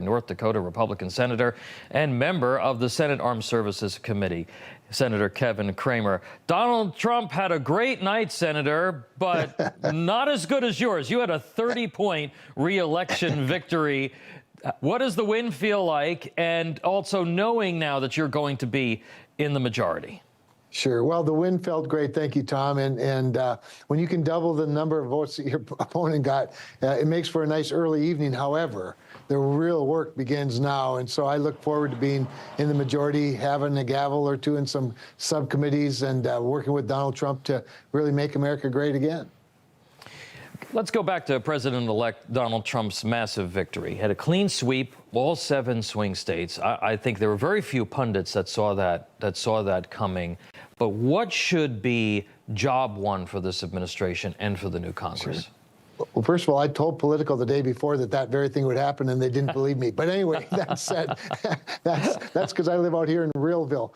North Dakota Republican senator and member of the Senate Armed Services Committee, Senator Kevin Cramer. Donald Trump had a great night, Senator, but not as good as yours. You had a 30-point re-election victory. What does the win feel like? And also knowing now that you're going to be in the majority. Sure. Well, the win felt great. Thank you, Tom. And when you can double the number of votes that your opponent got, it makes for a nice early evening. However, the real work begins now. And so I look forward to being in the majority, having a gavel or two in some subcommittees and working with Donald Trump to really make America great again. Let's go back to President-elect Donald Trump's massive victory. He had a clean sweep, all 7 swing states. I think there were very few pundits that saw that coming. But what should be job one for this administration and for the new Congress? Sure. Well, first of all, I told Politico the day before that very thing would happen, and they didn't believe me. But anyway, that said, that's because I live out here in Realville.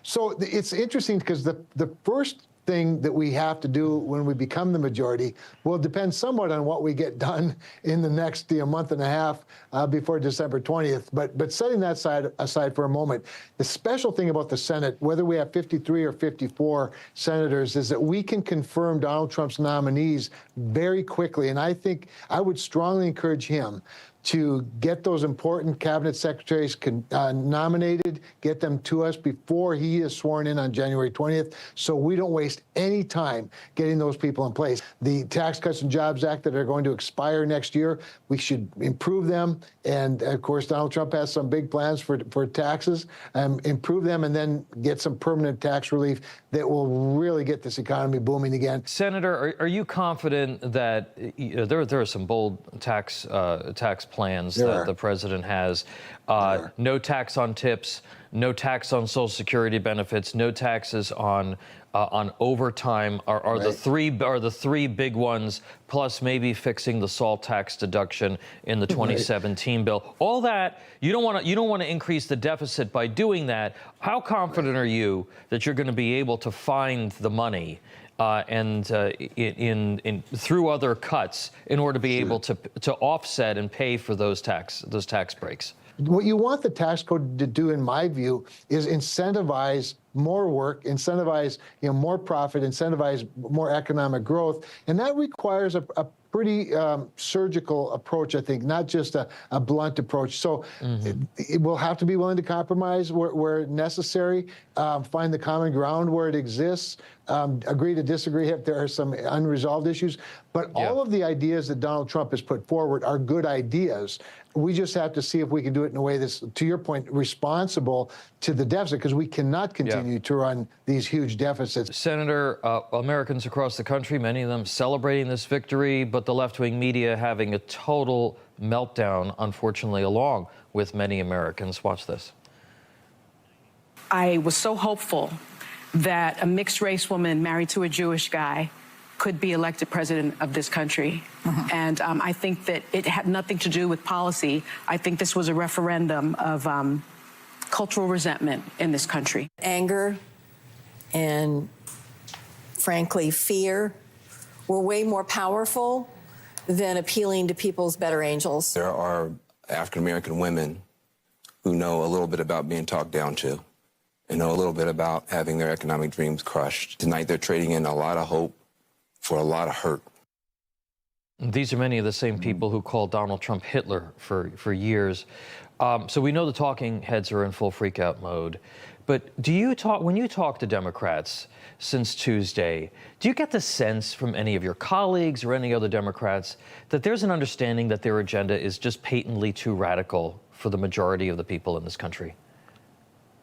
So it's interesting because the first thing that we have to do when we become the majority will depend somewhat on what we get done in the next month and a half before December 20th. But setting that aside for a moment, the special thing about the Senate, whether we have 53 or 54 senators, is that we can confirm Donald Trump's nominees very quickly. And I think I would strongly encourage him to get those important cabinet secretaries nominated, get them to us before he is sworn in on January 20th, so we don't waste any time getting those people in place. The Tax Cuts and Jobs Act that are going to expire next year, we should improve them. And of course, Donald Trump has some big plans for taxes, improve them, and then get some permanent tax relief that will really get this economy booming again. Senator, are you confident that there are some bold tax plans that the president has? No tax on tips, no tax on Social Security benefits, no taxes on overtime are the three big ones, plus maybe fixing the SALT tax deduction in the 2017 bill. All that you don't want to increase the deficit by doing that. How confident are you that you're going to be able to find the money through other cuts in order to be able to offset and pay for those tax breaks? What you want the tax code to do, in my view, is incentivize more work, incentivize more profit, incentivize more economic growth, and that requires a pretty surgical approach, I think, not just a blunt approach. So it will have to be willing to compromise where necessary, find the common ground where it exists, agree to disagree if there are some unresolved issues. But all of the ideas that Donald Trump has put forward are good ideas. We just have to see if we can do it in a way that's, to your point, responsible to the deficit, because we cannot continue to run these huge deficits. Senator, Americans across the country, many of them celebrating this victory, but the left-wing media having a total meltdown, unfortunately, along with many Americans. Watch this. I was so hopeful that a mixed-race woman married to a Jewish guy could be elected president of this country. And I think that it had nothing to do with policy. I think this was a referendum of cultural resentment in this country. Anger and, frankly, fear were way more powerful than appealing to people's better angels. There are African-American women who know a little bit about being talked down to and know a little bit about having their economic dreams crushed. Tonight, they're trading in a lot of hope for a lot of hurt. These are many of the same people who called Donald Trump Hitler for years. So we know the talking heads are in full freakout mode. But when you talk to Democrats since Tuesday, do you get the sense from any of your colleagues or any other Democrats that there's an understanding that their agenda is just patently too radical for the majority of the people in this country?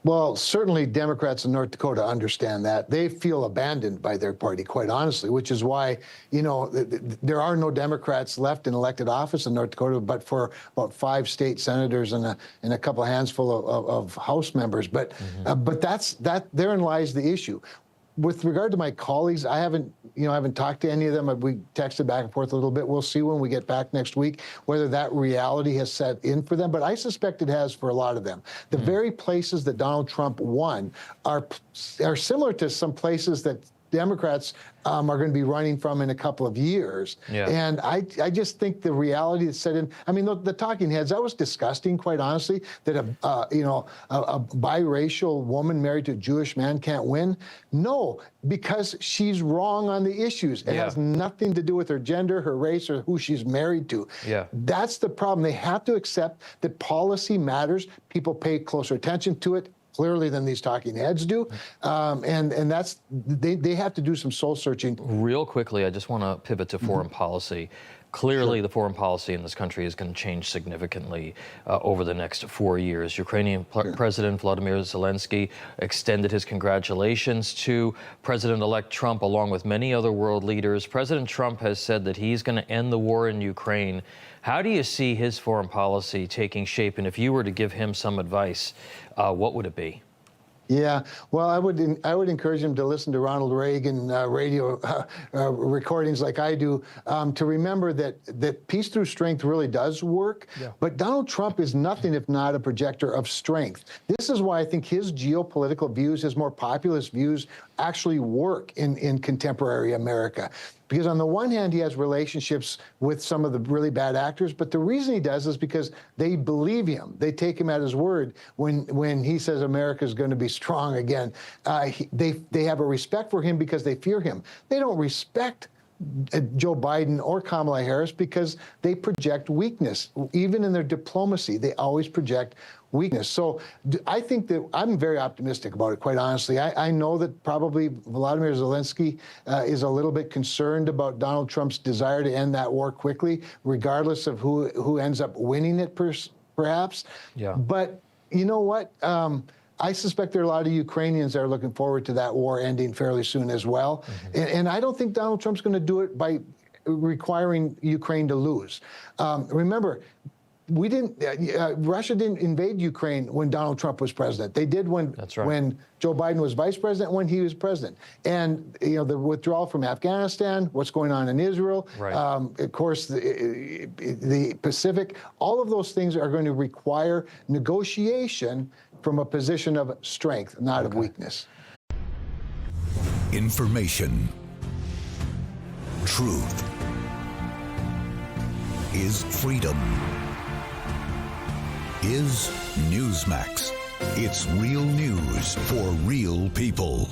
Well, certainly Democrats in North Dakota understand that. They feel abandoned by their party, quite honestly, which is why, there are no Democrats left in elected office in North Dakota, but for about 5 state senators and a couple handful of House members. But therein lies the issue. With regard to my colleagues, I haven't talked to any of them. We texted back and forth a little bit. We'll see when we get back next week whether that reality has set in for them. But I suspect it has for a lot of them. The very places that Donald Trump won are similar to some places that Democrats are going to be running from in a couple of years. Yeah. And I just think the reality that's set in, I mean, the talking heads, that was disgusting, quite honestly, that a biracial woman married to a Jewish man can't win. No, because she's wrong on the issues. It has nothing to do with her gender, her race, or who she's married to. Yeah. That's the problem. They have to accept that policy matters. People pay closer attention to it, clearly, than these talking heads do. And that's, they have to do some soul searching. Real quickly, I just want to pivot to foreign policy. Clearly, the foreign policy in this country is going to change significantly over the next 4 years. Ukrainian President Vladimir Zelensky extended his congratulations to President-elect Trump, along with many other world leaders. President Trump has said that he's going to end the war in Ukraine. How do you see his foreign policy taking shape? And if you were to give him some advice, what would it be? Yeah, well, I would encourage him to listen to Ronald Reagan radio recordings like I do, to remember that peace through strength really does work. Yeah. But Donald Trump is nothing if not a projector of strength. This is why I think his geopolitical views, his more populist views, actually work in contemporary America. Because on the one hand, he has relationships with some of the really bad actors, but the reason he does is because they believe him. They take him at his word when he says America is going to be strong again. They have a respect for him because they fear him. They don't respect Joe Biden or Kamala Harris because they project weakness. Even in their diplomacy, they always project weakness. So I think that I'm very optimistic about it, quite honestly. I know that probably Volodymyr Zelensky is a little bit concerned about Donald Trump's desire to end that war quickly, regardless of who ends up winning it, perhaps. Yeah. But you know what? I suspect there are a lot of Ukrainians that are looking forward to that war ending fairly soon as well. And I don't think Donald Trump's going to do it by requiring Ukraine to lose. Remember, Russia didn't invade Ukraine when Donald Trump was president. They did when Joe Biden was vice president, when he was president. And the withdrawal from Afghanistan, what's going on in Israel, of course, the Pacific, all of those things are going to require negotiation from a position of strength, not of weakness. Information. Truth is freedom. Is Newsmax. It's real news for real people.